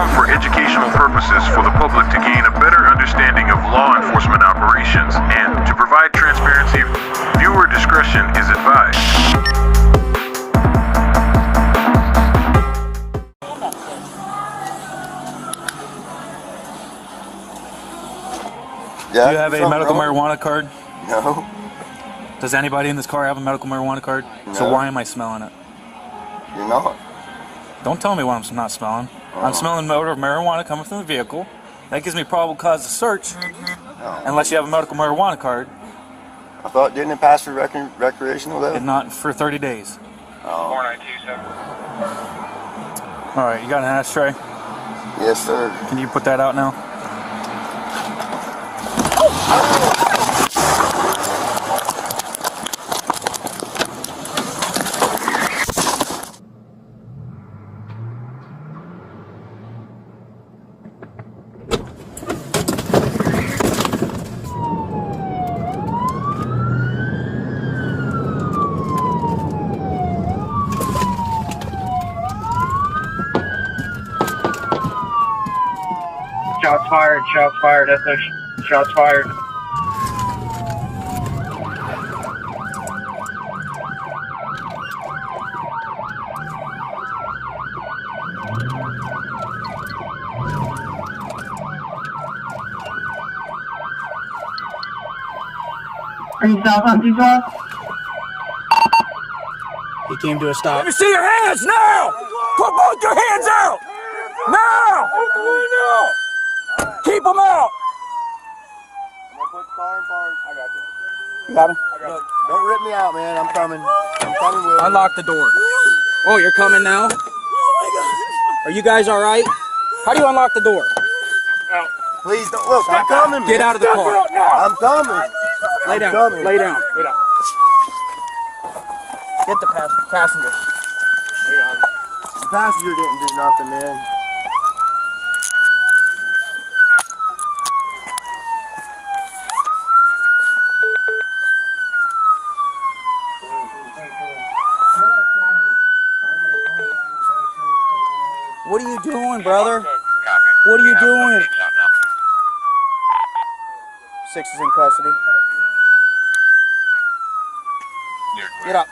filmed for educational purposes for the public to gain a better understanding of law enforcement operations and to provide transparency. Viewer discretion is advised. Yeah, do you have a medical marijuana card? No. Does anybody in this car have a medical marijuana card? No. So why am I smelling it? You're not. Don't tell me what I'm not smelling. I'm smelling odor of marijuana coming from the vehicle. That gives me probable cause to search, unless you have a medical marijuana card. I thought, didn't it pass for recreational though? And not for 30 days. 4927. All right, you got an ashtray? Yes, sir. Can you put that out now? Shots fired, SO, shots fired. Are you southbound 212? He came to a stop. Let me see your hands now! Put both your hands out! Now! Keep them out! I'm gonna put the car in park. I got you. You got him? Look, don't rip me out, man. I'm coming. With Unlock the door. Oh, you're coming now? Are you guys all right? How do you unlock the door? Please don't. Look, I'm coming, man. Get out of the car. I'm coming. Lay down. coming. Lay down. Lay down. Get the passenger. The passenger didn't do nothing, man. What are you doing, brother? What are you doing? 6 is in custody. Get up.